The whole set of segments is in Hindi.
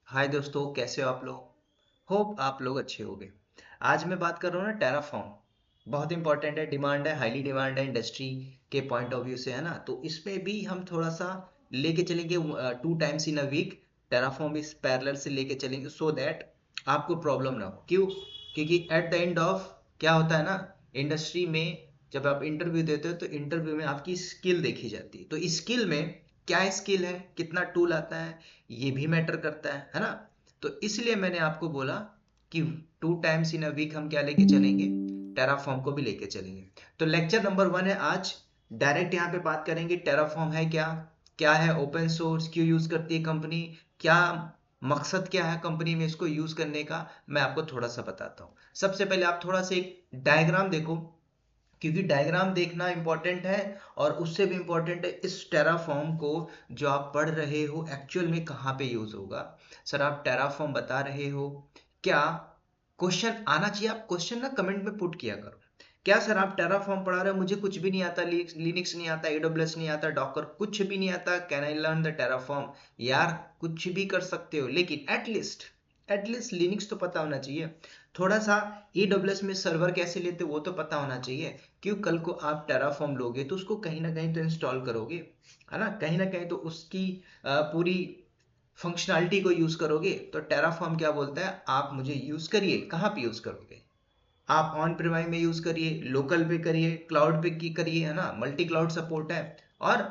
हाय दोस्तों, कैसे हो आप लोग। होप आप लोग अच्छे होंगे। आज मैं बात कर रहा हूँ ना टेराफॉर्म। बहुत इंपॉर्टेंट है, डिमांड है, हाईली डिमांड है इंडस्ट्री के पॉइंट ऑफ व्यू से, है ना। तो इसमें भी हम थोड़ा सा लेके चलेंगे 2 times in a week. Terraform इस पैरेलल से लेके चलेंगे सो दैट आपको प्रॉब्लम ना हो। क्यों? क्योंकि एट द एंड ऑफ क्या होता है ना, इंडस्ट्री में जब आप इंटरव्यू देते हो तो इंटरव्यू में आपकी स्किल देखी जाती है। तो स्किल में क्या स्किल है, कितना टूल आता है, ये भी मैटर करता है ना। तो इसलिए मैंने आपको बोला कि 2 टाइम्स इन अ वीक हम क्या लेके चलेंगे, टेराफॉर्म को भी लेके चलेंगे। तो लेक्चर नंबर 1 है आज। डायरेक्ट यहाँ पे बात करेंगे टेराफॉर्म है क्या, क्या है ओपन सोर्स, क्यों यूज करती है कंपनी, क्या मकसद क्या है कंपनी में इसको यूज करने का, मैं आपको थोड़ा सा बताता हूँ। सबसे पहले आप थोड़ा सा एक डायग्राम देखो, क्योंकि डायग्राम देखना इंपॉर्टेंट है। और उससे भी इंपॉर्टेंट है इस टेराफॉर्म को जो आप पढ़ रहे हो एक्चुअल में कहाँ पे यूज होगा। सर आप टेराफॉर्म बता रहे हो, क्या क्वेश्चन आना चाहिए, आप क्वेश्चन ना कमेंट में पुट किया करो। क्या सर आप टेराफॉर्म पढ़ा रहे हो, मुझे कुछ भी नहीं आता, लिनक्स नहीं आता, एडब्ल्यूएस नहीं आता, डॉकर कुछ भी नहीं आता, can I learn the Terraform. यार कुछ भी कर सकते हो, लेकिन एटलीस्ट लिनक्स तो पता होना चाहिए। थोड़ा सा AWS में सर्वर कैसे लेते वो तो पता होना चाहिए। क्यों, कल को आप टेराफॉर्म लोगे तो उसको कहीं ना कहीं तो इंस्टॉल करोगे, है ना, कहीं ना कहीं तो उसकी पूरी फंक्शनैलिटी को यूज करोगे। तो टेराफॉर्म क्या बोलता है, आप मुझे यूज करिए। कहाँ पे यूज करोगे आप? ऑन प्रीमाइस में यूज करिए, लोकल पे करिए, क्लाउड पे की करिए, है ना। मल्टी क्लाउड सपोर्ट है और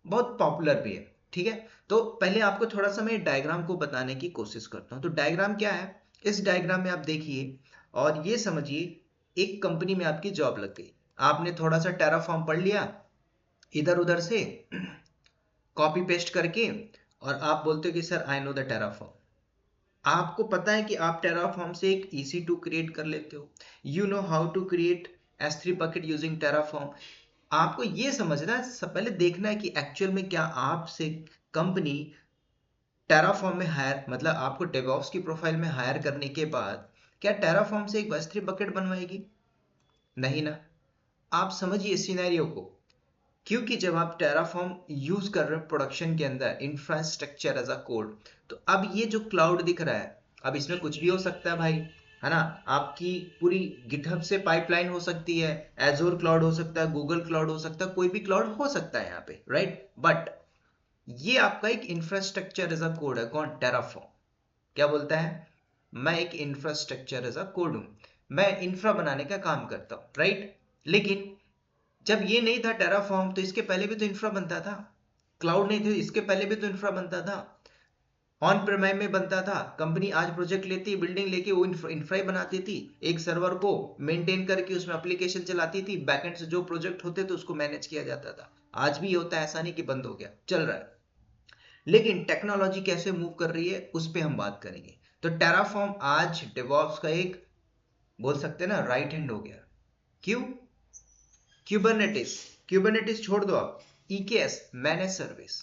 बहुत पॉपुलर भी है। ठीक है, तो पहले आपको थोड़ा सा मैं डायग्राम को बताने की कोशिश करता हूँ। तो डायग्राम क्या है, इस डायग्राम में आप देखिए और ये समझिए, एक कंपनी में आपकी जॉब लग गई। आपने थोड़ा सा टेराफॉर्म पढ़ लिया इधर उधर से कॉपी पेस्ट करके, और आप बोलते हो कि sir I know the Terraform. आपको पता है कि आप टेराफॉर्म से एक EC2 क्रिएट कर लेते हो। You know how to create S3 bucket using Terraform. आपको ये समझना है, पहले देखना है कि एक्चुअल में क्या आपसे कंपनी टेराफॉर्म में हायर, मतलब आपको डेवऑप्स की प्रोफाइल में हायर करने के बाद क्या टेराफॉर्म से एक S3 बकेट बनवाएगी? नहीं ना। आप समझिए इस सिनेरियो को। क्योंकि जब आप टेराफॉर्म यूज कर रहे हो प्रोडक्शन के अंदर इंफ्रास्ट्रक्चर एज अ कोड, तो अब ये जो क्लाउड दिख रहा है, अब इसमें कुछ भी हो सकता है भाई, है ना। आपकी पूरी गिटहब से पाइपलाइन हो सकती है, एजोर क्लाउड हो सकता है, गूगल क्लाउड हो सकता है, कोई भी क्लाउड हो सकता है यहाँ पे, राइट। बट ये आपका एक इंफ्रास्ट्रक्चर एज अ कोड है। कौन? टेराफॉर्म। क्या बोलता है, मैं एक इंफ्रास्ट्रक्चर एज अ कोड हूं, मैं इंफ्रा बनाने का काम करता हूं, राइट। लेकिन जब ये नहीं था टेराफॉर्म, तो इसके पहले भी तो इंफ्रा बनता था। क्लाउड नहीं थे, इसके पहले भी तो इंफ्रा बनता था, ऑन प्रेमाइस में बनता था। कंपनी आज प्रोजेक्ट लेती, बिल्डिंग लेके वो इंफ्रा ही बनाती थी, एक सर्वर को मेंटेन करके उसमें एप्लीकेशन चलाती थी, बैकएंड से जो प्रोजेक्ट होते थे उसको मैनेज किया जाता था। आज भी ये होता है, ऐसा नहीं कि बंद हो गया, चल रहा है। लेकिन टेक्नोलॉजी कैसे मूव कर रही है उस पर हम बात करेंगे। तो टेराफॉर्म आज डेवॉप्स का एक, बोल सकते हैं ना, राइट हैंड हो गया। क्यों? क्यूबरनेटिस, क्यूबरनेटिस छोड़ दो आप, EKS मैनेज सर्विस,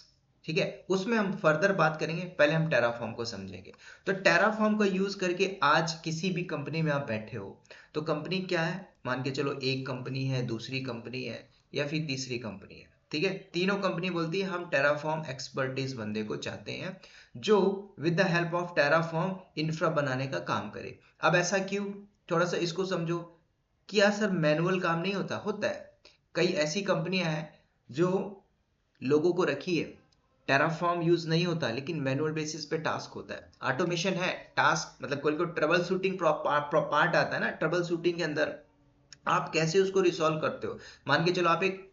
ठीक है, उसमें हम फर्दर बात करेंगे। पहले हम टेराफॉर्म को समझेंगे। तो टेराफॉर्म का यूज करके आज किसी भी कंपनी में आप बैठे हो, तो कंपनी क्या है, मान के चलो एक कंपनी है, दूसरी कंपनी है, या फिर तीसरी कंपनी है, ठीक है। तीनों कंपनी बोलती है हम टेराफॉर्म एक्सपर्टीज बंदे को चाहते हैं जो with the help of Terraform infra बनाने का काम करे। अब ऐसा क्यों, थोड़ा सा इसको समझो। क्या सर मैनुअल काम नहीं होता? होता है। कई ऐसी कंपनियां हैं जो लोगों को रखी है, टेराफॉर्म यूज नहीं होता लेकिन मैनुअल बेसिस पे टास्क होता है, ऑटोमेशन है। टास्क मतलब कोई को ट्रबल शूटिंग पार्ट आता है ना, ट्रबल शूटिंग के अंदर आप कैसे उसको रिसॉल्व करते हो। मान के चलो आप एक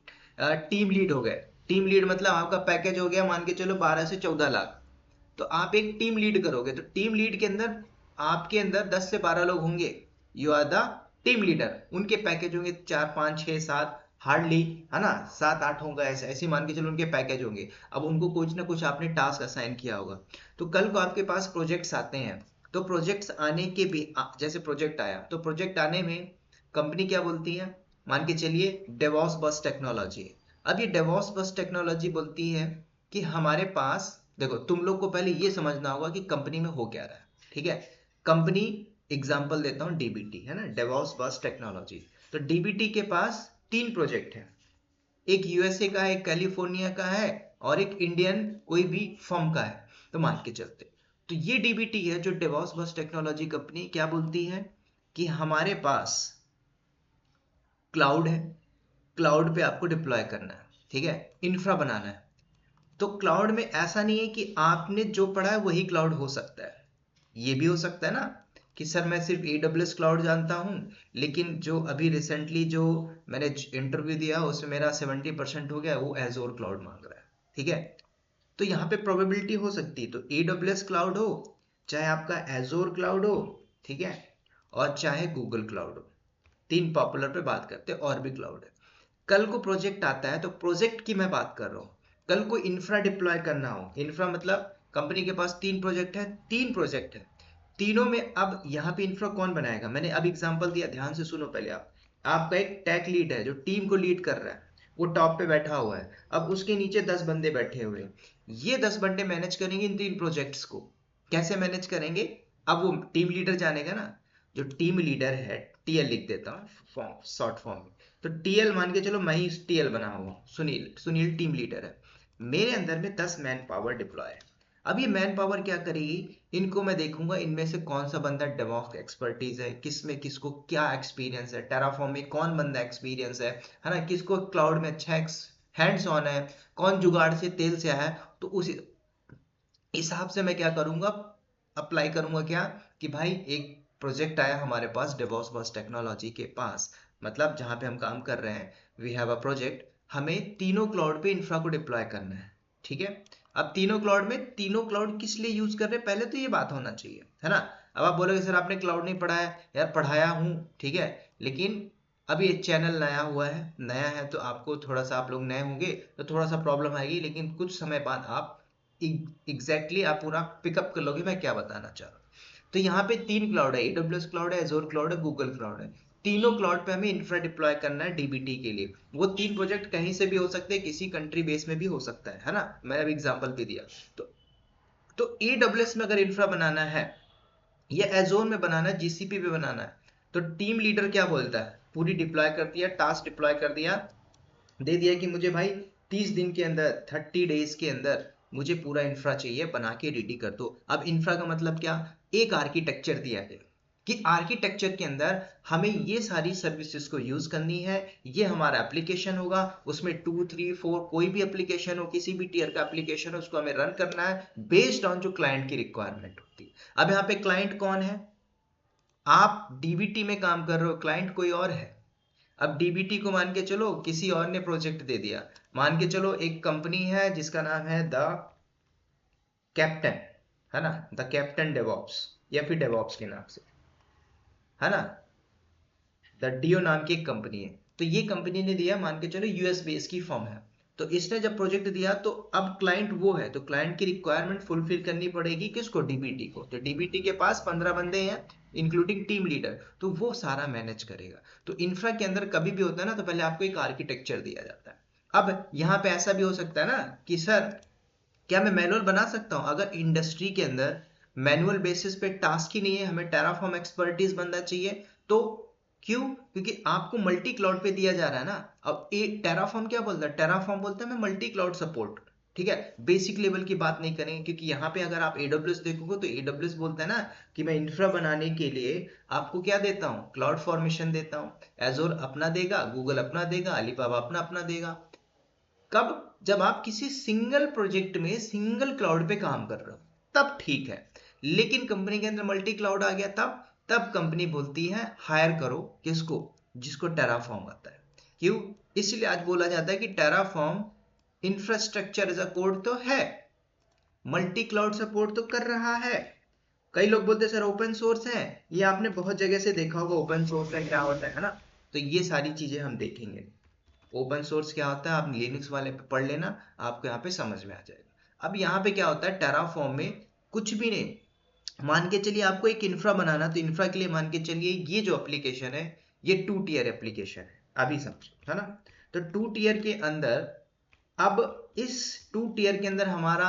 टीम लीड हो गए। टीम लीड मतलब आपका पैकेज हो गया मान के चलो 12 से 14 लाख। तो आप एक टीम लीड करोगे, तो टीम लीड के अंदर आपके अंदर 10 से 12 लोग होंगे। You are the team leader. उनके पैकेज होंगे 4 5 6 7, हार्डली, है ना, 7 8 होगा, ऐसे ऐसे मान के चलो उनके पैकेज होंगे। अब उनको कुछ ना कुछ आपने टास्क असाइन किया होगा। तो कल को आपके पास प्रोजेक्ट्स आते हैं, तो प्रोजेक्ट्स आने के भी जैसे प्रोजेक्ट आया, तो प्रोजेक्ट आने में कंपनी क्या बोलती है, मान के चलिए डेवॉस बस टेक्नोलॉजी। अब ये डेवॉस बस टेक्नोलॉजी बोलती है कि हमारे पास, देखो तुम लोग को पहले ये समझना होगा कि कंपनी में हो क्या रहा है, ठीक है। कंपनी, एग्जांपल देता हूँ, डीबीटी है ना, डेवॉस बस टेक्नोलॉजी। तो डीबीटी के पास 3 प्रोजेक्ट है, एक यूएसए का है, एक कैलिफोर्निया का है, और एक इंडियन कोई भी फर्म का है, तो मान के चलते। तो ये डीबीटी है जो डेवॉप्स बस टेक्नोलॉजी कंपनी क्या बोलती है कि हमारे पास क्लाउड है, क्लाउड पे आपको डिप्लॉय करना है, ठीक है, इंफ्रा बनाना है। तो क्लाउड में ऐसा नहीं है कि आपने जो पढ़ा है वही क्लाउड हो सकता है। ये भी हो सकता है ना कि सर मैं सिर्फ AWS क्लाउड जानता हूँ, लेकिन जो अभी रिसेंटली जो मैंने इंटरव्यू दिया उसमें मेरा 70% हो गया, वो एजोर क्लाउड मांग रहा है, ठीक है। तो यहाँ पे प्रोबेबिलिटी हो सकती है, तो AWS क्लाउड हो, चाहे आपका एजोर क्लाउड हो, ठीक है, और चाहे गूगल क्लाउड हो, तीन पॉपुलर पे बात करते हैं, और भी क्लाउड है। कल को प्रोजेक्ट आता है, तो प्रोजेक्ट की मैं बात कर रहा हूँ, कल को इंफ्रा डिप्लॉय करना हो, इंफ्रा मतलब कंपनी के पास 3 प्रोजेक्ट है, 3 प्रोजेक्ट है, तीनों में अब यहाँ पे इंफ्रा कौन बनाएगा, मैंने अब एग्जांपल दिया, ध्यान से सुनो पहले आप। आपका एक टेक लीड है जो टीम को लीड कर रहा है, वो टॉप पे बैठा हुआ है, अब उसके नीचे 10 बंदे बैठे हुए हैं, ये 10 बंदे मैनेज करेंगे इन 3 प्रोजेक्ट्स को। कैसे मैनेज करेंगे, अब वो टीम लीडर जानेगा ना, जो टीम लीडर है, टीएल लिख देता हूँ फॉर्म, शॉर्ट फॉर्म में। तो टीएल मान के चलो मैं ही टीएल बना हुआ, सुनील, सुनील टीम लीडर है, मेरे अंदर में 10 मैन पावर डिप्लॉय है। अब ये मैन पावर क्या करेगी, इनको मैं देखूंगा इनमें से कौन सा बंदा डेवऑप्स एक्सपर्टीज है, किस में किसको क्या एक्सपीरियंस है, टेराफॉर्म में कौन बंदा एक्सपीरियंस है ना, किसको क्लाउड में अच्छा हैंड्स ऑन है, कौन जुगाड़ से तेल से आया है। तो उस हिसाब से मैं क्या करूंगा, अप्लाई करूंगा क्या, कि भाई एक प्रोजेक्ट आया हमारे पास डेवॉप्स बस टेक्नोलॉजी के पास, मतलब जहां पे हम काम कर रहे हैं, वी हैव अ प्रोजेक्ट, हमें तीनों क्लाउड पे इंफ्रा को डिप्लॉय करना है, ठीक है। अब तीनों क्लाउड में, तीनों क्लाउड किस लिए यूज कर रहे हैं, पहले तो ये बात होना चाहिए, है ना। अब आप बोलोगे सर आपने क्लाउड नहीं पढ़ा है, यार पढ़ाया हूँ, ठीक है, लेकिन अभी ये चैनल नया हुआ है, नया है तो आपको थोड़ा सा, आप लोग नए होंगे तो थोड़ा सा प्रॉब्लम आएगी, लेकिन कुछ समय बाद आप एग्जैक्टली आप पूरा पिकअप कर लोगे मैं क्या बताना चाह रहा हूँ। तो यहाँ पे 3 क्लाउड है, AWS क्लाउड है, एजोर क्लाउड है, गूगल क्लाउड है, तीनों क्लाउड पे हमें इंफ्रा डिप्लॉय करना है डीबीटी के लिए। वो 3 प्रोजेक्ट कहीं से भी हो सकते हैं, किसी कंट्री बेस में भी हो सकता है ना, मैं अभी एग्जांपल भी दिया। तो AWS में अगर इंफ्रा बनाना है या एजोर में बनाना है, जीसीपी पे बनाना है, तो टीम लीडर क्या बोलता है, पूरी डिप्लॉय कर दिया, टास्क डिप्लॉय कर दिया, दे दिया कि मुझे भाई 30 दिन के अंदर, 30 डेज के अंदर मुझे पूरा इंफ्रा चाहिए, बना के रेडी कर दो। अब इंफ्रा का मतलब क्या, एक आर्किटेक्चर दिया गया कि आर्किटेक्चर के अंदर हमें ये सारी सर्विसेज को यूज करनी है, ये हमारा एप्लीकेशन होगा, उसमें 2 3 4 कोई भी एप्लीकेशन हो, किसी भी टीयर का एप्लीकेशन हो, उसको हमें रन करना है बेस्ड ऑन जो क्लाइंट की रिक्वायरमेंट होती है। अब यहाँ पे क्लाइंट कौन है, आप डीबीटी में काम कर रहे हो, क्लाइंट कोई और है। अब डीबीटी को मान के चलो किसी और ने प्रोजेक्ट दे दिया, मान के चलो एक कंपनी है जिसका नाम है द कैप्टन, है ना, द कैप्टन डेवॉप्स, या फिर डेवॉप्स के नाम से, है ना, द डियो नाम की एक कंपनी है। तो ये कंपनी ने दिया, मान के चलो यूएस बेस की फर्म है, तो इसने जब प्रोजेक्ट दिया तो अब क्लाइंट वो है, तो क्लाइंट की रिक्वायरमेंट फुलफिल करनी पड़ेगी किसको, डीबीटी को। तो डीबीटी के पास 15 बंदे हैं इंक्लूडिंग टीम लीडर, तो वो सारा मैनेज करेगा। तो इंफ्रा के अंदर कभी भी होता है ना, तो पहले आपको एक आर्किटेक्चर दिया जाता है। अब यहाँ पे ऐसा भी हो सकता है ना कि सर क्या मैं मैनुअल बना सकता हूँ, अगर इंडस्ट्री के अंदर मैनुअल बेसिस पे टास्क ही नहीं है, हमें टेराफॉर्म एक्सपर्टीज बनना चाहिए, तो क्यों, क्योंकि आपको मल्टी क्लाउड पे दिया जा रहा है ना। अब एक टेराफॉर्म क्या बोलता है, टेराफॉर्म बोलता है मैं मल्टी क्लाउड सपोर्ट, ठीक है, बेसिक लेवल की बात नहीं करेंगे, क्योंकि यहाँ पे अगर आप AWS देखोगे तो AWS बोलता है ना कि मैं इंफ्रा बनाने के लिए आपको क्या देता हूँ, क्लाउड फॉर्मेशन देता हूँ, एजोर अपना देगा, गूगल अपना देगा, अलीबाबा अपना अपना देगा। कब, जब आप किसी सिंगल प्रोजेक्ट में सिंगल क्लाउड पे काम कर रहे हो तब ठीक है, लेकिन कंपनी के अंदर मल्टी क्लाउड आ गया तब कंपनी बोलती है हायर करो किसको, जिसको टेराफॉर्म आता है। क्यों, इसलिए आज बोला जाता है कि Terraform infrastructure as a code तो है, मल्टी क्लाउड सपोर्ट तो कर रहा है। कई लोग बोलते हैं सर ओपन सोर्स है, ये आपने बहुत जगह से देखा होगा ओपन सोर्स का क्या होता है ना, तो ये सारी चीजें हम देखेंगे। ओपन सोर्स क्या होता है, आप लिनक्स वाले पे पढ़ लेना, आपको यहाँ पे समझ में आ जाएगा। अब यहाँ पे क्या होता है, टेराफॉर्म में कुछ भी नहीं, मान के चलिए आपको एक इंफ्रा बनाना, तो इंफ्रा के लिए मान के चलिए ये जो एप्लीकेशन है ये 2 टियर एप्लीकेशन है, अभी समझो, है ना। तो 2 टियर के अंदर, अब इस 2 टियर के अंदर हमारा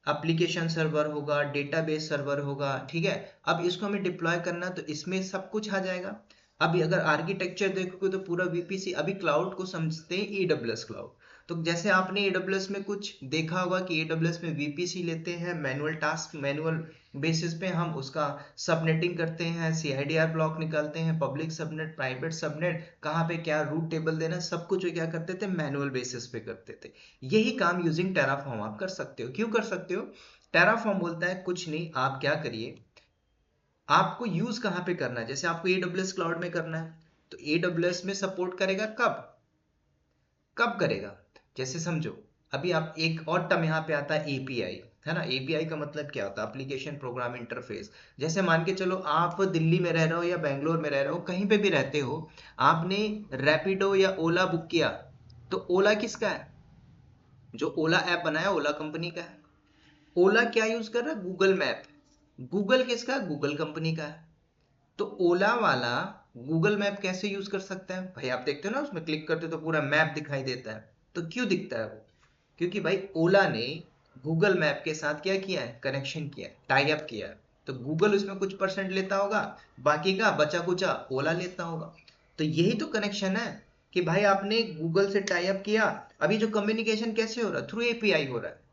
एप्लीकेशन सर्वर होगा, डेटाबेस सर्वर होगा, ठीक है। अब इसको हमें डिप्लॉय करना, तो इसमें सब कुछ आ जाएगा। अभी अगर आर्किटेक्चर देखोगे तो पूरा वीपीसी, अभी क्लाउड को समझते हैं AWS क्लाउड। तो जैसे आपने AWS में कुछ देखा होगा कि AWS में वीपीसी लेते हैं, मैनुअल टास्क, मैनुअल बेसिस पे हम उसका सबनेटिंग करते हैं, CIDR ब्लॉक निकालते हैं, पब्लिक सबनेट, प्राइवेट सबनेट, कहाँ पे क्या रूट टेबल देना, सब कुछ क्या करते थे, मैनुअल बेसिस पे करते थे। यही काम यूजिंग टेराफॉर्म आप कर सकते हो। क्यों कर सकते हो? टेराफॉर्म बोलता है कुछ नहीं, आप क्या करिए, आपको यूज कहाँ पे करना है। जैसे आपको AWS क्लाउड में करना है, तो AWS में सपोर्ट करेगा कब, कब करेगा? जैसे समझो, अभी आप एक और टर्म यहाँ पे आता है API, है ना। API का मतलब क्या होता है? Application program interface. जैसे मान के चलो आप दिल्ली में रह रहे हो या बेंगलोर में रह रहे हो, कहीं पे भी रहते हो, आपने रैपिडो या ओला बुक किया, तो ओला किसका है? जो ओला ऐप बनाया ओला कंपनी का है। ओला क्या यूज कर रहा है? Google map. गूगल किसका है? गूगल कंपनी का है। तो ओला वाला गूगल मैप कैसे यूज कर सकता है भाई? आप देखते हो ना, उसमें क्लिक करते हो तो पूरा मैप दिखाई देता है। तो क्यों दिखता है वो? क्योंकि भाई ओला ने गूगल मैप के साथ क्या किया है? कनेक्शन किया है, टाई अप किया है। तो गूगल उसमें कुछ परसेंट लेता होगा, बाकी का बचा कुचा ओला लेता होगा। तो यही तो कनेक्शन है कि भाई आपने गूगल से टाई अप किया। अभी जो कम्युनिकेशन कैसे हो रहा है? थ्रू API हो रहा है।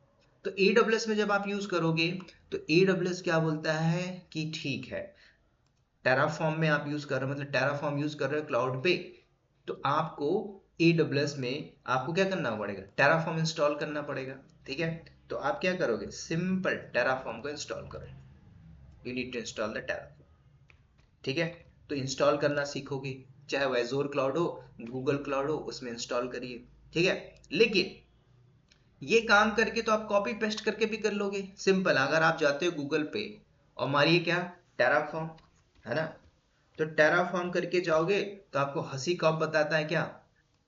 तो AWS में जब आप यूज करोगे, तो AWS क्या बोलता है कि ठीक है, टेराफॉर्म में आप यूज कर रहे हो, मतलब टेराफॉर्म यूज कर रहे हो क्लाउड पे, तो आपको AWS में आपको क्या करना पड़ेगा? टेराफॉर्म इंस्टॉल करना पड़ेगा। ठीक है, तो आप क्या करोगे? सिंपल टेराफॉर्म को इंस्टॉल करो। You need to install the Terraform. ठीक है, तो इंस्टॉल करना सीखोगे, चाहे वो एजोर क्लाउड हो, गूगल क्लाउड हो, उसमें इंस्टॉल करिए। ठीक है, लेकिन ये काम करके तो आप कॉपी पेस्ट करके भी कर लोगे। सिंपल, अगर आप जाते हो गूगल पे और मारिए क्या, टेराफॉर्म, है ना, तो टेराफॉर्म करके जाओगे तो आपको हंसी कॉप बताता है क्या,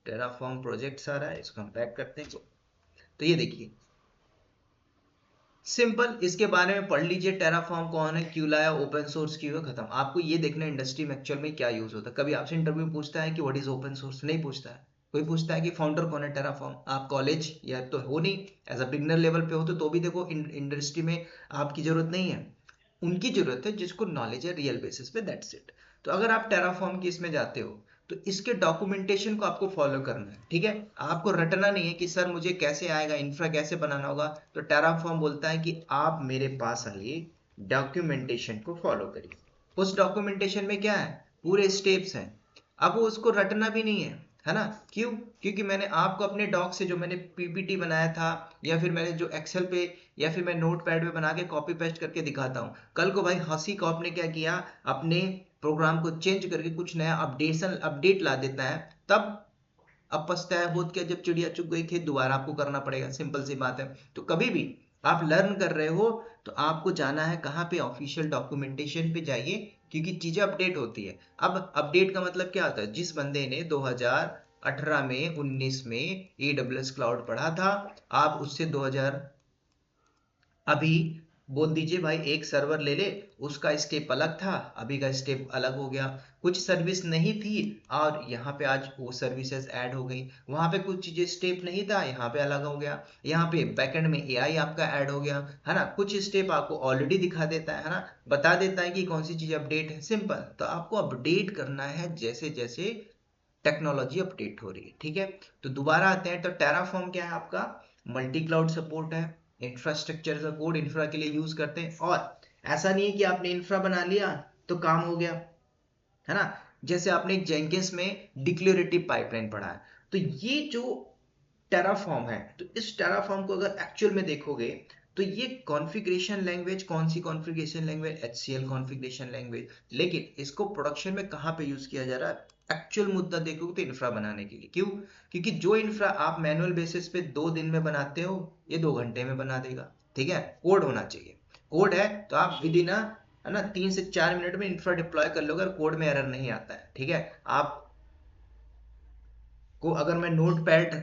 टेराफॉर्म प्रोजेक्ट आ रहा है, इसको हम पैक करते हैं। तो ये देखिए, सिंपल, इसके बारे में पढ़ लीजिए, टेराफॉर्म कौन है, क्यों लाया, ओपन सोर्स क्यों है, खत्म। आपको ये देखना है इंडस्ट्री में एक्चुअल में क्या यूज होता है। कभी आपसे इंटरव्यू पूछता है कि व्हाट इज ओपन सोर्स? नहीं पूछता है। कोई पूछता है कि फाउंडर कौन है टेराफॉर्म? आप कॉलेज या तो हो नहीं, एज अ बिगनर लेवल पे हो, तो भी देखो इंडस्ट्री में आपकी जरूरत नहीं है, उनकी जरूरत है जिसको नॉलेज है रियल बेसिस पे, दैट्स इट। तो अगर आप टेराफॉर्म की इसमें जाते हो, तो इसके डॉक्यूमेंटेशन को आपको फॉलो करना है। ठीक है, आपको रटना नहीं है कि सर मुझे कैसे आएगा, इंफ्रा कैसे बनाना होगा। तो टेराफॉर्म बोलता है कि आप मेरे पास आइए, डॉक्यूमेंटेशन को फॉलो करिए। उस डॉक्यूमेंटेशन में क्या है? पूरे स्टेप्स हैं। अब वो उसको रटना भी नहीं है ना। क्यों? क्योंकि मैंने आपको अपने डॉक से जो मैंने PPT बनाया था, या फिर मैंने जो एक्सेल पे या फिर मैं नोट पैड पे बना के कॉपी पेस्ट करके दिखाता हूँ, कल को भाई हंसी कॉप ने क्या किया, अपने प्रोग्राम को चेंज करके कुछ नया अपडेट ला देता है, तब अब पछताया होत क्या, जब चिड़िया चुग गई खेत, दोबारा आपको करना पड़ेगा। सिंपल सी बात है। तो कभी भी आप लर्न कर रहे हो, तो आपको जाना है कहाँ पे? ऑफिशियल डॉक्यूमेंटेशन पे जाइए, क्योंकि चीजें अपडेट होती है। अब अपडेट का मतलब क्या होता है? जिस बंदे ने 2018 में 19 में AWS क्लाउड पढ़ा था, आप उससे 2000 अभी बोल दीजिए भाई एक सर्वर ले ले, उसका स्टेप अलग था, अभी का स्टेप अलग हो गया। कुछ सर्विस नहीं थी और यहाँ पे आज वो सर्विसेज ऐड हो गई। वहां पे कुछ चीजें स्टेप नहीं था, यहाँ पे अलग हो गया। यहाँ पे बैकएंड में AI आपका ऐड हो गया, है ना। कुछ स्टेप आपको ऑलरेडी दिखा देता है ना, बता देता है कि कौन सी चीज अपडेट है। सिंपल, तो आपको अपडेट करना है जैसे जैसे टेक्नोलॉजी अपडेट हो रही है। ठीक है, तो दोबारा आते हैं। तो टेराफॉर्म क्या है आपका? मल्टी क्लाउड सपोर्ट है, इंफ्रास्ट्रक्चर का कोड इंफ्रा के लिए यूज करते हैं। और ऐसा नहीं है कि आपने इंफ्रा बना लिया तो काम हो गया, है ना। जैसे आपने एक जेंकिंस में डिक्लेरेटिव पाइपलाइन पढ़ा है, तो ये जो टेराफॉर्म है, तो इस टेराफॉर्म को अगर एक्चुअल में देखोगे, तो ये कॉन्फ़िगरेशन लैंग्वेज, कौन सी configuration language? HCL configuration language. लेकिन इसको प्रोडक्शन में कहाँ पे यूज किया जा रहा है? एक्चुअल मुद्दा देखोगे तो इंफ्रा बनाने के लिए। क्यों? क्योंकि जो इंफ्रा आप मैनुअल बेसिस पे 2 दिन में बनाते हो, ये 2 घंटे में बना देगा। ठीक है, कोड होना चाहिए। कोड है तो आप विद इन, है ना, 3 से 4 मिनट में इंफ्रा डिप्लॉय कर लो, अगर कोड में एरर नहीं आता है। ठीक है, आप को अगर मैं नोट पैड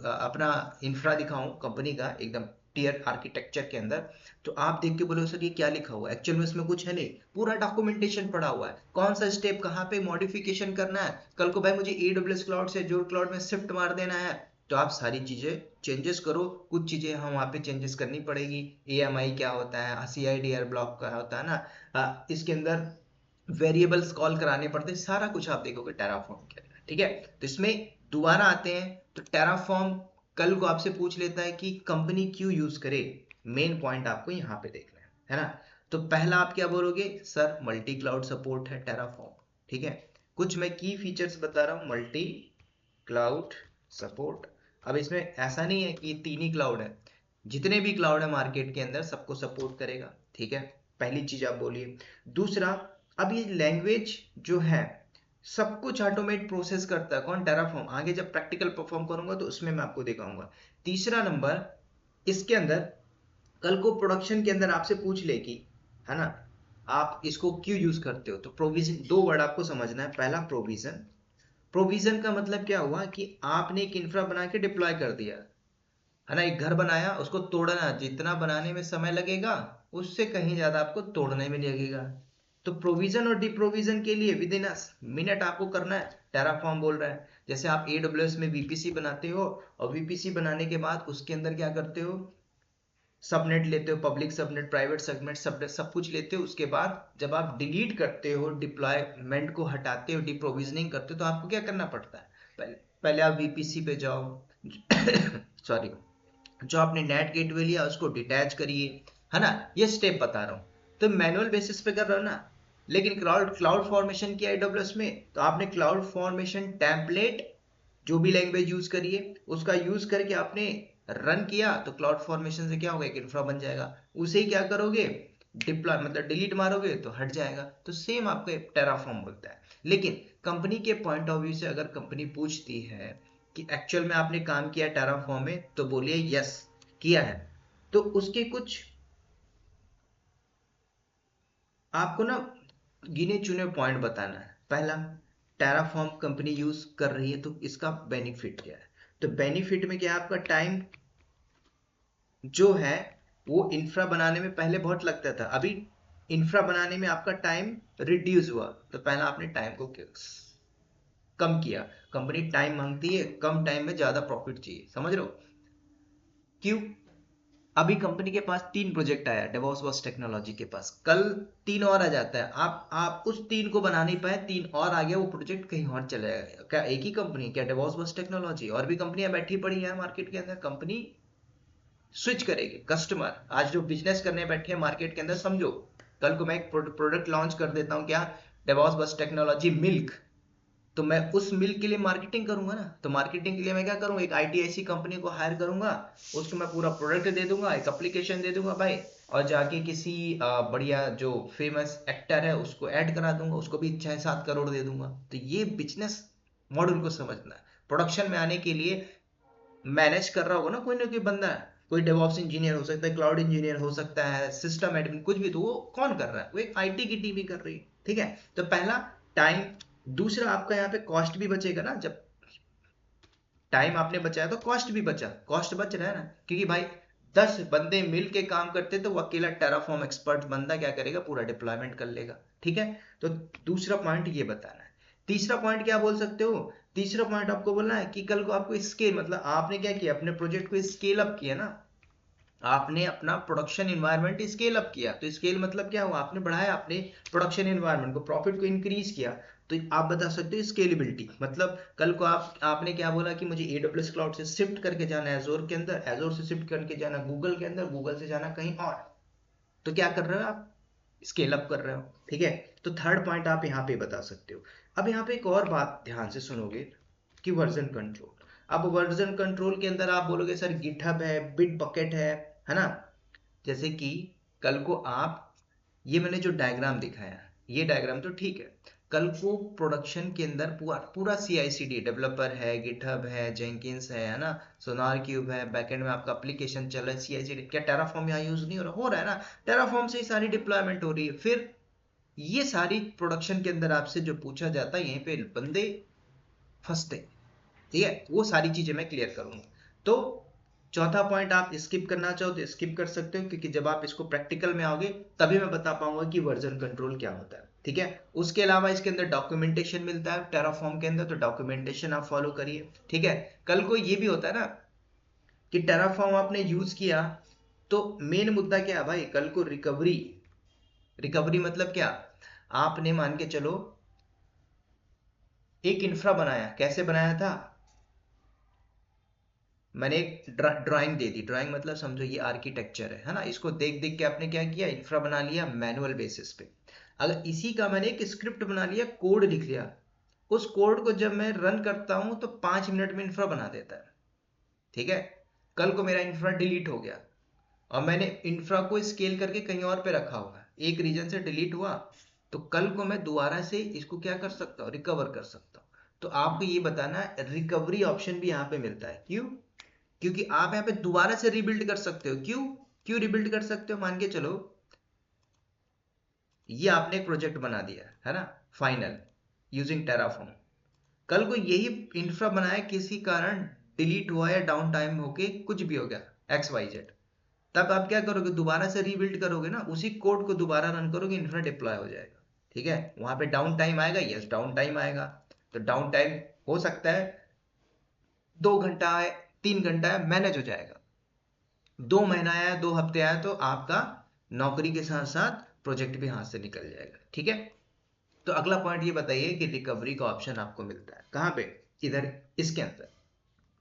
अपना इंफ्रा दिखाऊं कंपनी का, एकदम टियर आर्किटेक्चर के अंदर, तो आप देख के बोलो सर ये क्या लिखा हुआ है? एक्चुअल में इसमें कुछ है नहीं, पूरा डॉक्यूमेंटेशन पड़ा हुआ है, कौन सा स्टेप कहाँ पे मॉडिफिकेशन करना है। कल को भाई मुझे AWS क्लाउड से Azure क्लाउड में शिफ्ट मार देना है, तो आप सारी चीजें चेंजेस करो। कुछ चीजें हम वहाँ पे चेंजेस करनी पड़ेगी। AMI क्या होता है, CIDR ब्लॉक क्या होता है ना, इसके अंदर वेरिएबल्स कॉल कराने पड़ते हैं, सारा कुछ आप देखोगे टेराफॉर्म के अंदर। ठीक है, तो इसमें दोबारा आते हैं। तो टेराफॉर्म कल को आपसे पूछ लेता है कि कंपनी क्यों यूज करे, मेन पॉइंट आपको यहाँ पे देखना है ना। तो पहला आप क्या बोलोगे सर, मल्टी क्लाउड सपोर्ट है टेराफॉर्म, ठीक है। कुछ मैं की फीचर्स बता रहा हूँ, मल्टी क्लाउड सपोर्ट। अब इसमें ऐसा नहीं है कि तीन ही क्लाउड है, जितने भी क्लाउड है मार्केट के अंदर सबको सपोर्ट करेगा, ठीक है। पहली चीज आप बोलिए। दूसरा, अब ये लैंग्वेज जो है सब कुछ ऑटोमेट प्रोसेस करता है कौन, टेराफॉर्म। आगे जब प्रैक्टिकल परफॉर्म करूंगा तो उसमें मैं आपको दिखाऊंगा। तीसरा नंबर, इसके अंदर कल को प्रोडक्शन के अंदर आपसे पूछ ले कि, है ना, आप इसको क्यों यूज करते हो, तो प्रोविजन, दो वर्ड आपको समझना है। पहला प्रोविजन, प्रोविजन का मतलब क्या हुआ कि आपने एक इंफ्रा बना के डिप्लॉय कर दिया, है ना। एक घर बनाया, उसको तोड़ना, जितना बनाने में समय लगेगा उससे कहीं ज्यादा आपको तोड़ने में लगेगा। तो प्रोविजन और डिप्रोविजन के लिए विद इन मिनट आपको करना है, टेराफॉर्म बोल रहा है। जैसे आप AWS में VPC बनाते हो, और VPC बनाने के बाद उसके अंदर क्या करते हो, सबनेट लेते हो, पब्लिक सबनेट, प्राइवेट सबनेट, सब कुछ लेते हो। उसके बाद जब आप डिलीट करते हो, डिप्लॉयमेंट को हटाते हो, डिप्रोविजनिंग करते हो, तो आपको क्या करना पड़ता है, पहले आप VPC पे जाओ सॉरी, जो आपने नेट गेटवे लिया उसको डिटैच करिए, है ना। ये स्टेप बता रहा हूँ, तो मैनुअल बेसिस पे कर रहा हो ना। लेकिन क्लाउड क्लाउड फॉर्मेशन किया AWS में, तो आपने क्लाउड फॉर्मेशन टेम्पलेट जो भी लैंग्वेज यूज करिए उसका यूज करके आपने रन किया, तो क्लाउड फॉर्मेशन से क्या होगा, एक इंफ्रा बन जाएगा। उसे ही क्या करोगे, डिप्लॉय मतलब डिलीट मारोगे तो हट जाएगा। तो सेम आपको टेराफॉर्म बोलता है। लेकिन कंपनी के पॉइंट ऑफ व्यू से अगर कंपनी पूछती है कि एक्चुअल में आपने काम किया टेराफॉर्म में, तो बोलिए यस किया है। तो उसके कुछ आपको ना गिने चुने पॉइंट बताना है। पहला, टेराफॉर्म कंपनी यूज कर रही है तो इसका बेनिफिट क्या है। तो बेनिफिट में क्या है, आपका टाइम जो है वो इंफ्रा बनाने में पहले बहुत लगता था, अभी इंफ्रा बनाने में आपका टाइम रिड्यूस हुआ। तो पहला आपने टाइम को कम किया। कंपनी टाइम मांगती है, कम टाइम में ज्यादा प्रॉफिट चाहिए, समझ रहे हो क्यों। अभी कंपनी के पास 3 प्रोजेक्ट आया, डेवॉस टेक्नोलॉजी के पास, कल 3 और आ जाता है, आप उस 3 को बना नहीं पाए, 3 और आ गया, वो प्रोजेक्ट कहीं और चले गया। क्या एक ही कंपनी, क्या डेवॉस टेक्नोलॉजी, और भी कंपनियां बैठी पड़ी है मार्केट के अंदर। कंपनी स्विच करेगी, कस्टमर आज जो बिजनेस करने बैठे हैं मार्केट के अंदर, समझो कल को मैं एक प्रोडक्ट लॉन्च कर देता हूँ, क्या, डेवॉस टेक्नोलॉजी मिल्क, तो मैं उस मिल्क के लिए मार्केटिंग करूंगा ना। तो मार्केटिंग के लिए मैं क्या करूंगा, एक ITIC कंपनी को हायर करूंगा, उसको मैं पूरा प्रोडक्ट दे दूंगा, एक एप्लीकेशन दे दूंगा भाई, और जाके किसी बढ़िया जो फेमस एक्टर है उसको ऐड करा दूंगा, उसको भी 6-7 करोड़ दे दूंगा। तो ये बिजनेस मॉडल को समझना है। प्रोडक्शन में आने के लिए मैनेज कर रहा होगा ना कोई बंदा, कोई डेवऑप्स इंजीनियर हो सकता है, क्लाउड इंजीनियर हो सकता है, सिस्टम एडमिन, कुछ भी, तो वो कौन कर रहा है, वो एक IT की टीम ही कर रही है, ठीक है। तो पहला टाइम। दूसरा, आपका यहाँ पे कॉस्ट भी बचेगा ना, जब टाइम आपने बचाया तो कॉस्ट भी बचा, कॉस्ट बच रहा है ना, क्योंकि भाई 10 बंदे मिल के काम करते तो वो अकेला टेराफॉर्म एक्सपर्ट बंदा क्या करेगा, पूरा डिप्लॉयमेंट कर लेगा, ठीक है। तो दूसरा पॉइंट ये बताना है। तीसरा पॉइंट क्या बोल सकते हो, तीसरा पॉइंट आपको बोलना है कि कल को आपको स्केल, मतलब आपने क्या किया, अपने प्रोजेक्ट को स्केल अप किया ना, आपने अपना प्रोडक्शन इन्वायरमेंट स्केल अप किया। तो स्केल मतलब क्या हुआ, आपने बढ़ाया अपने प्रोडक्शन इन्वायरमेंट को, प्रॉफिट को इंक्रीज किया। तो आप बता सकते हो स्केलेबिलिटी, मतलब कल को आपने क्या बोला कि मुझे AWS क्लाउड से शिफ्ट करके जाना है एजोर के अंदर, एजोर से शिफ्ट करके जाना गूगल के अंदर, गूगल से जाना कहीं और, तो क्या कर रहे हो आप, स्केल अप कर रहे हो, ठीक है। तो थर्ड पॉइंट आप यहाँ पे बता सकते हो। अब यहाँ पे एक और बात ध्यान से सुनोगे कि वर्जन कंट्रोल। अब वर्जन कंट्रोल के अंदर आप बोलोगे सर गिटहब है, बिट बकेट है ना। जैसे कि कल को आप, ये मैंने जो डायग्राम दिखाया, ये डायग्राम तो ठीक है, कल को प्रोडक्शन के अंदर पूरा पूरा CI/CD डेवलपर है, गिटहब है, जेंकिंस है ना, सोनार क्यूब है, बैकएंड में आपका एप्लीकेशन चल रहा है, CI/CD, क्या टेराफॉर्म यहाँ यूज नहीं हो रहा है ना, टेराफॉर्म से ही सारी डिप्लॉयमेंट हो रही है। फिर ये सारी प्रोडक्शन के अंदर आपसे जो पूछा जाता है, यहीं पे बंदे फंसते, ठीक है। वो सारी चीजें मैं क्लियर करूंगा। तो चौथा पॉइंट आप स्किप करना चाहो तो स्किप कर सकते हो, क्योंकि जब आप इसको प्रैक्टिकल में आओगे तभी मैं बता पाऊंगा कि वर्जन कंट्रोल क्या होता है, ठीक है। उसके अलावा इसके अंदर डॉक्यूमेंटेशन मिलता है टेराफॉर्म के अंदर, तो डॉक्यूमेंटेशन आप फॉलो करिए, ठीक है। कल को ये भी होता है ना कि टेराफॉर्म आपने यूज किया, तो मेन मुद्दा क्या है भाई, कल को रिकवरी, रिकवरी मतलब क्या, आपने मान के चलो एक इंफ्रा बनाया, कैसे बनाया था, मैंने एक ड्राइंग दे दी, ड्राइंग मतलब समझो ये आर्किटेक्चर है ना, इसको देख देख के आपने क्या किया, इंफ्रा बना लिया मैनुअल बेसिस पे। अगर इसी का मैंने एक स्क्रिप्ट बना लिया, कोड लिख लिया, उस कोड को जब मैं रन करता हूं तो 5 मिनट में इंफ्रा बना देता है। ठीक है, कल को मेरा इंफ्रा डिलीट हो गया और मैंने इंफ्रा को स्केल करके कहीं और पे रखा हुआ है, एक रीजन से डिलीट हुआ, तो कल को मैं दोबारा से इसको क्या कर सकता हूँ, रिकवर कर सकता हूँ। तो आपको ये बताना है, रिकवरी ऑप्शन भी यहाँ पे मिलता है। क्यों? क्योंकि आप यहाँ पे दोबारा से रिबिल्ड कर सकते हो। क्यों? क्यों रिबिल्ड कर सकते हो? मान के चलो ये आपने एक प्रोजेक्ट बना दिया है ना, फाइनल यूजिंग टेराफॉर्म, कल को यही इंफ्रा बनाया किसी कारण डिलीट हुआ या डाउन टाइम होके कुछ भी हो गया एक्स वाई जेड, तब आप क्या करोगे, दोबारा से रीबिल्ड करोगे ना, उसी कोड को दोबारा रन करोगे, इंफ्रा डिप्लॉय हो जाएगा। ठीक है, वहां पे डाउन टाइम आएगा, यस डाउन टाइम आएगा, तो डाउन टाइम हो सकता है 2 घंटा है, 3 घंटा है, मैनेज हो जाएगा। 2 महीना आया, 2 हफ्ते आया, तो आपका नौकरी के साथ साथ प्रोजेक्ट भी हाथ से निकल जाएगा। ठीक है, तो अगला पॉइंट ये बताइए कि रिकवरी का ऑप्शन आपको मिलता है कहाँ पे, इधर इसके अंदर।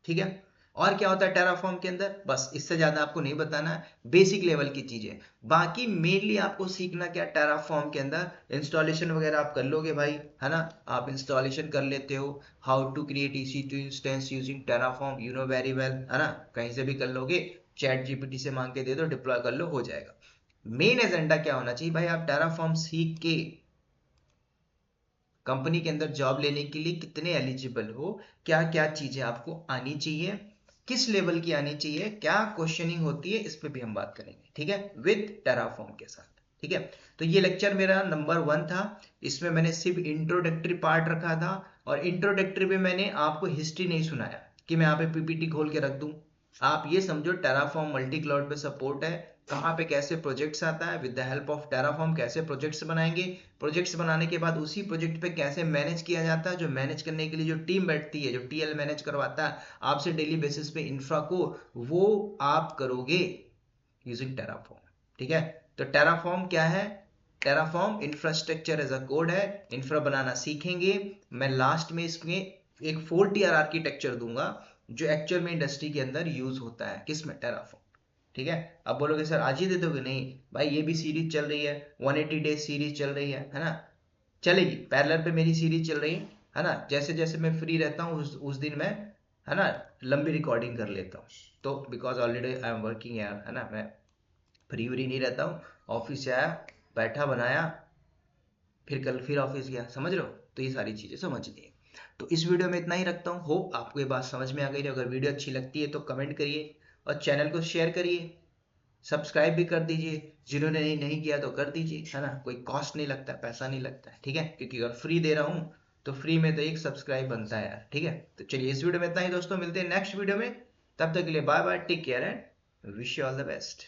ठीक है, और क्या होता है टेराफॉर्म के अंदर, बस इससे ज्यादा आपको नहीं बताना है, बेसिक लेवल की चीजें। बाकी मेनली आपको सीखना क्या, टेराफॉर्म के अंदर इंस्टॉलेशन वगैरह आप कर लोगे भाई, है ना, आप इंस्टॉलेशन कर लेते हो, how to create EC2 instance using Terraform, you know very well, है ना, कहीं से भी कर लोगे, चैट जीपीटी से मांग के दे दो, डिप्लॉय कर लो, हो जाएगा। मेन एजेंडा क्या होना चाहिए भाई, आप टेराफॉर्म सीख के कंपनी के अंदर जॉब लेने के लिए कितने एलिजिबल हो, क्या क्या चीजें आपको आनी चाहिए, किस लेवल की आनी चाहिए, क्या क्वेश्चनिंग होती है, इस पे भी हम बात करेंगे। ठीक है, विद टेराफॉर्म के साथ। ठीक है, तो ये लेक्चर मेरा नंबर 1 था, इसमें मैंने सिर्फ इंट्रोडक्टरी पार्ट रखा था, और इंट्रोडक्टरी में मैंने आपको हिस्ट्री नहीं सुनाया कि मैं यहाँ पे पीपीटी खोल के रख दूं। आप ये समझो टेराफॉर्म मल्टी क्लाउड पे सपोर्ट है, कहाँ पे कैसे प्रोजेक्ट्स आता है, with the help of Terraform कैसे प्रोजेक्ट्स बनाएंगे, प्रोजेक्ट्स बनाने के बाद उसी प्रोजेक्ट पे कैसे मैनेज किया जाता है, जो मैनेज करने के लिए जो टीम बैठती है, जो टीएल मैनेज करवाता है आपसे डेली बेसिस पे इंफ्रा को, वो आप करोगे यूजिंग टेराफॉर्म। ठीक है, तो टेराफॉर्म क्या है, Terraform infrastructure as a code है, इंफ्रा बनाना सीखेंगे। मैं लास्ट में इसमें एक 4 tier आर्किटेक्चर दूंगा जो एक्चुअल में इंडस्ट्री के अंदर यूज होता है, किसमें, टेराफॉर्म। ठीक है, अब बोलोगे सर आज ही दे दोगे, नहीं भाई, ये भी सीरीज चल रही है, 180 डेज सीरीज चल रही है ना, चलेगी, पैरेलल पे मेरी सीरीज चल रही है ना, जैसे जैसे मैं फ्री रहता हूँ उस दिन मैं, है ना, लंबी रिकॉर्डिंग कर लेता हूँ। तो because already I am working यार, है ना, मैं फ्री व्री नहीं रहता हूँ, ऑफिस से आया, बैठा, बनाया, फिर कल फिर ऑफिस गया, समझ रहे हो, तो ये सारी चीजें समझ ली। तो इस वीडियो में इतना ही रखता हूँ, होप आपको ये बात समझ में आ गई। अगर वीडियो अच्छी लगती है तो कमेंट करिए और चैनल को शेयर करिए, सब्सक्राइब भी कर दीजिए, जिन्होंने नहीं किया तो कर दीजिए, है ना, कोई कॉस्ट नहीं लगता, पैसा नहीं लगता है। ठीक है, क्योंकि अगर फ्री दे रहा हूँ तो फ्री में तो एक सब्सक्राइब बनता है यार। ठीक है, तो चलिए इस वीडियो में इतना ही दोस्तों, मिलते हैं नेक्स्ट वीडियो में, तब तक के लिए bye bye, take care and wish you all the best.